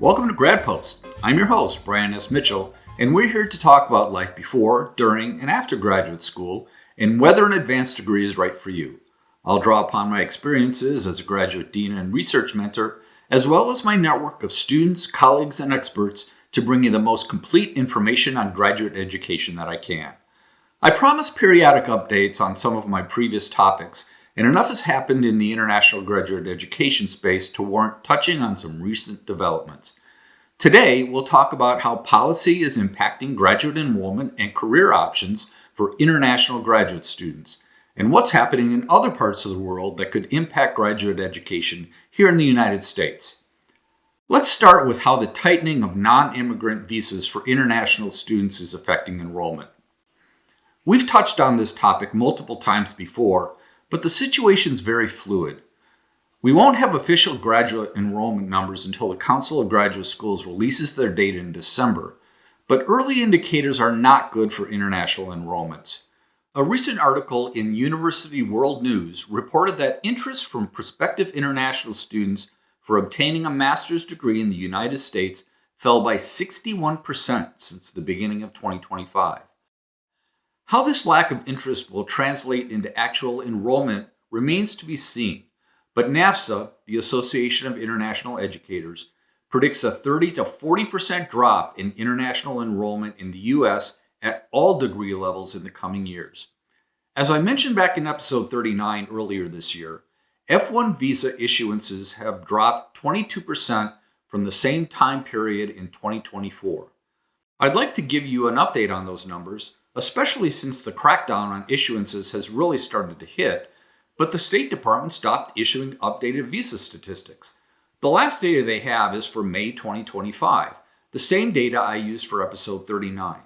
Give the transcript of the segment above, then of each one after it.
Welcome to Grad-post. I'm your host, Brian S. Mitchell, and we're here to talk about life before, during, and after graduate school and whether an advanced degree is right for you. I'll draw upon my experiences as a graduate dean and research mentor, as well as my network of students, colleagues, and experts to bring you the most complete information on graduate education that I can. I promise periodic updates on some of my previous topics, and enough has happened in the international graduate education space to warrant touching on some recent developments. Today, we'll talk about how policy is impacting graduate enrollment and career options for international graduate students, and what's happening in other parts of the world that could impact graduate education here in the United States. Let's start with how the tightening of non-immigrant visas for international students is affecting enrollment. We've touched on this topic multiple times before, but the situation is very fluid. We won't have official graduate enrollment numbers until the Council of Graduate Schools releases their data in December, but early indicators are not good for international enrollments. A recent article in University World News reported that interest from prospective international students for obtaining a master's degree in the United States fell by 61% since the beginning of 2025. How this lack of interest will translate into actual enrollment remains to be seen, but NAFSA, the Association of International Educators, predicts a 30 to 40% drop in international enrollment in the U.S. at all degree levels in the coming years. As I mentioned back in episode 39 earlier this year, F1 visa issuances have dropped 22% from the same time period in 2024. I'd like to give you an update on those numbers, especially since the crackdown on issuances has really started to hit, but the State Department stopped issuing updated visa statistics. The last data they have is for May 2025, the same data I used for episode 39.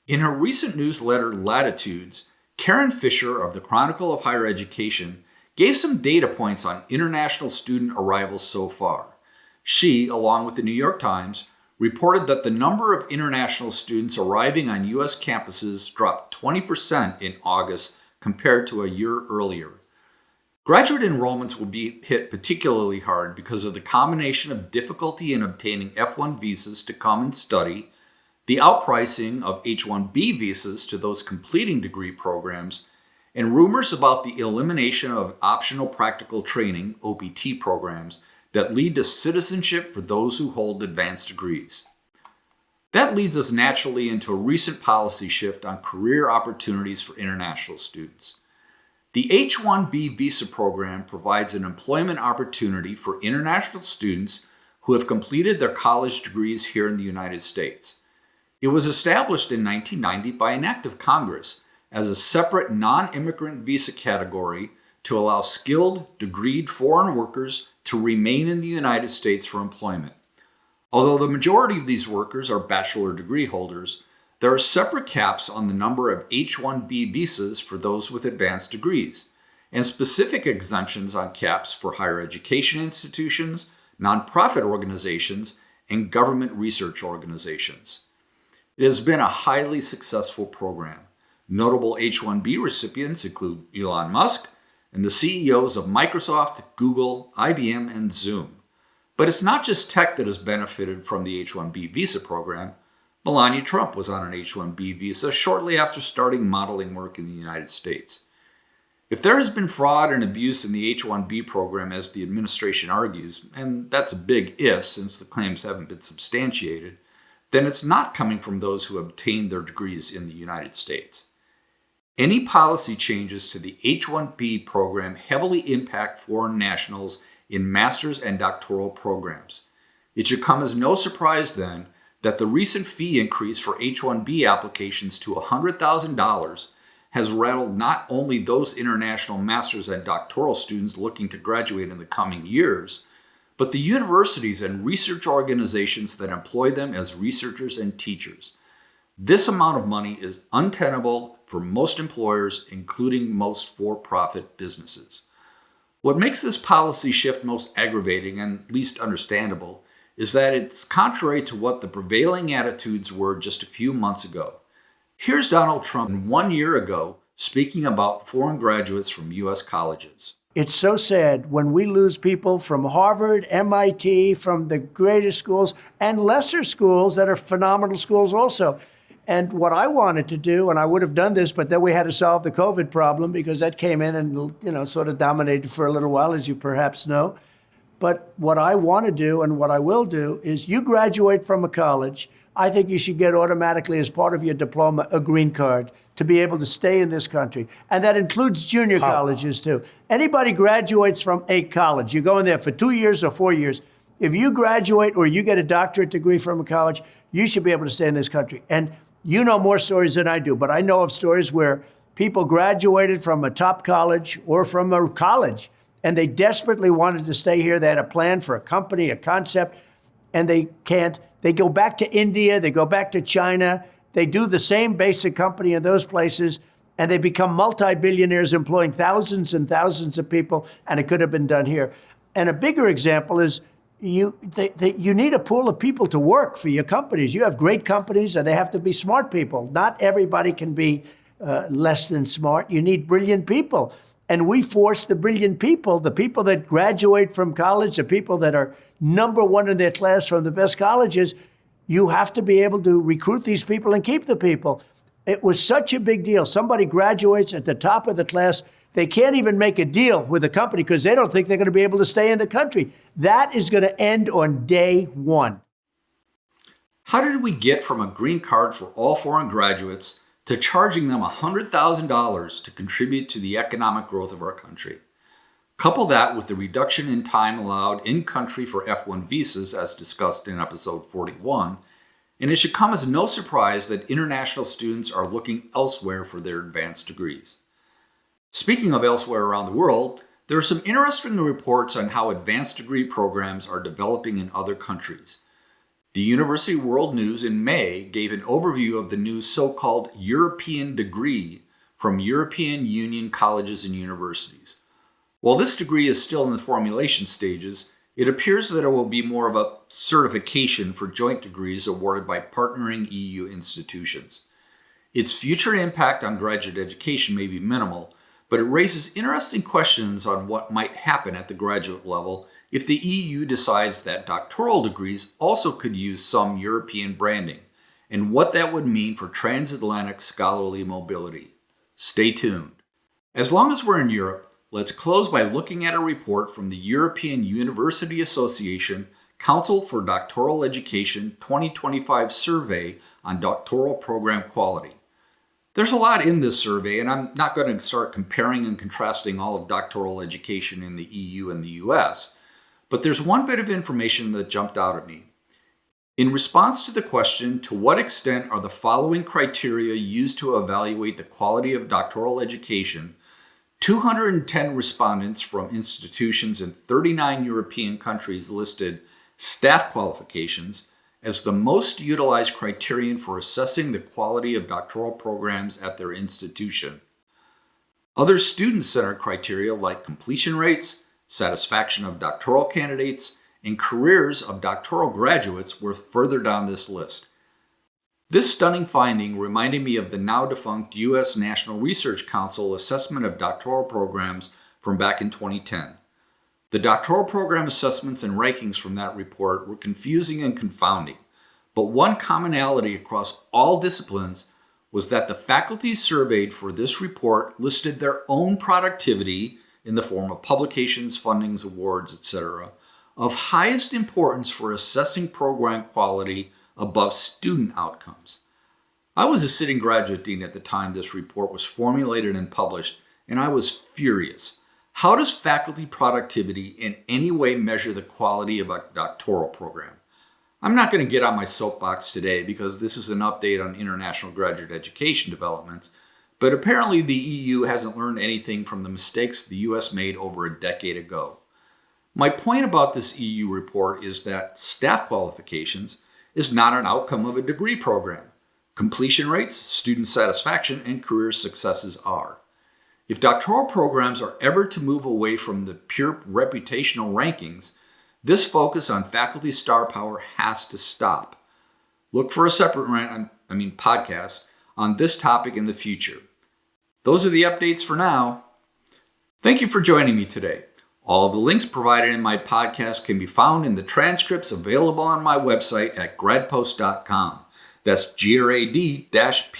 In her recent newsletter, Latitudes, Karen Fisher of the Chronicle of Higher Education gave some data points on international student arrivals so far. She, along with the New York Times, reported that the number of international students arriving on U.S. campuses dropped 20% in August compared to a year earlier. Graduate enrollments will be hit particularly hard because of the combination of difficulty in obtaining F1 visas to come and study, the outpricing of H-1B visas to those completing degree programs, and rumors about the elimination of optional practical training, OPT programs, that lead to citizenship for those who hold advanced degrees. That leads us naturally into a recent policy shift on career opportunities for international students. The H-1B visa program provides an employment opportunity for international students who have completed their college degrees here in the United States. It was established in 1990 by an act of Congress as a separate non-immigrant visa category to allow skilled, degreed foreign workers to remain in the United States for employment. Although the majority of these workers are bachelor degree holders, there are separate caps on the number of H-1B visas for those with advanced degrees, and specific exemptions on caps for higher education institutions, nonprofit organizations, and government research organizations. It has been a highly successful program. Notable H-1B recipients include Elon Musk and the CEOs of Microsoft, Google, IBM, and Zoom. But it's not just tech that has benefited from the H-1B visa program. Melania Trump was on an H-1B visa shortly after starting modeling work in the United States. If there has been fraud and abuse in the H-1B program, as the administration argues, and that's a big if since the claims haven't been substantiated, then it's not coming from those who obtained their degrees in the United States. Any policy changes to the H-1B program heavily impact foreign nationals in master's and doctoral programs. It should come as no surprise then that the recent fee increase for H-1B applications to $100,000 has rattled not only those international master's and doctoral students looking to graduate in the coming years, but the universities and research organizations that employ them as researchers and teachers. This amount of money is untenable for most employers, including most for-profit businesses. What makes this policy shift most aggravating and least understandable is that it's contrary to what the prevailing attitudes were just a few months ago. Here's Donald Trump 1 year ago speaking about foreign graduates from U.S. colleges. It's so sad when we lose people from Harvard, MIT, from the greatest schools, and lesser schools that are phenomenal schools also. And what I wanted to do, and I would have done this, but then we had to solve the COVID problem because that came in and sort of dominated for a little while, as you perhaps know. But what I want to do and what I will do is you graduate from a college, I think you should get automatically as part of your diploma a green card to be able to stay in this country. And that includes junior colleges too. Anybody graduates from a college, you go in there for 2 years or 4 years. If you graduate or you get a doctorate degree from a college, you should be able to stay in this country. And you know more stories than I do, but I know of stories where people graduated from a top college or from a college and they desperately wanted to stay here. They had a plan for a company, a concept, and they can't. They go back to India, they go back to China, they do the same basic company in those places, and they become multi-billionaires employing thousands and thousands of people, and it could have been done here. And a bigger example is you need a pool of people to work for your companies. You have great companies, and they have to be smart people. Not everybody can be less than smart. You need brilliant people. And we force the brilliant people, the people that graduate from college, the people that are number one in their class from the best colleges, you have to be able to recruit these people and keep the people. It was such a big deal. Somebody graduates at the top of the class. They can't even make a deal with the company because they don't think they're going to be able to stay in the country. That is going to end on day one. How did we get from a green card for all foreign graduates to charging them $100,000 to contribute to the economic growth of our country? Couple that with the reduction in time allowed in country for F-1 visas, as discussed in episode 41, and it should come as no surprise that international students are looking elsewhere for their advanced degrees. Speaking of elsewhere around the world, there are some interesting reports on how advanced degree programs are developing in other countries. The University World News in May gave an overview of the new so-called European degree from European Union colleges and universities. While this degree is still in the formulation stages, it appears that it will be more of a certification for joint degrees awarded by partnering EU institutions. Its future impact on graduate education may be minimal, but it raises interesting questions on what might happen at the graduate level if the EU decides that doctoral degrees also could use some European branding, and what that would mean for transatlantic scholarly mobility. Stay tuned. As long as we're in Europe, let's close by looking at a report from the European University Association Council for Doctoral Education 2025 survey on doctoral program quality. There's a lot in this survey, and I'm not going to start comparing and contrasting all of doctoral education in the EU and the US, but there's one bit of information that jumped out at me. In response to the question, to what extent are the following criteria used to evaluate the quality of doctoral education, 210 respondents from institutions in 39 European countries listed staff qualifications as the most utilized criterion for assessing the quality of doctoral programs at their institution. Other student-centered criteria like completion rates, satisfaction of doctoral candidates, and careers of doctoral graduates were further down this list. This stunning finding reminded me of the now defunct U.S. National Research Council assessment of doctoral programs from back in 2010. The doctoral program assessments and rankings from that report were confusing and confounding, but one commonality across all disciplines was that the faculty surveyed for this report listed their own productivity in the form of publications, fundings, awards, etc., of highest importance for assessing program quality above student outcomes. I was a sitting graduate dean at the time this report was formulated and published, and I was furious. How does faculty productivity in any way measure the quality of a doctoral program? I'm not going to get on my soapbox today because this is an update on international graduate education developments, but apparently the EU hasn't learned anything from the mistakes the US made over a decade ago. My point about this EU report is that staff qualifications is not an outcome of a degree program. Completion rates, student satisfaction, and career successes are. If doctoral programs are ever to move away from the pure reputational rankings, this focus on faculty star power has to stop. Look for a separate podcast on this topic in the future. Those are the updates for now. Thank you for joining me today. All of the links provided in my podcast can be found in the transcripts available on my website at Grad-post.com. That's GRAD-POST.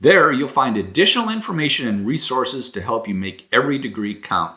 There, you'll find additional information and resources to help you make every degree count.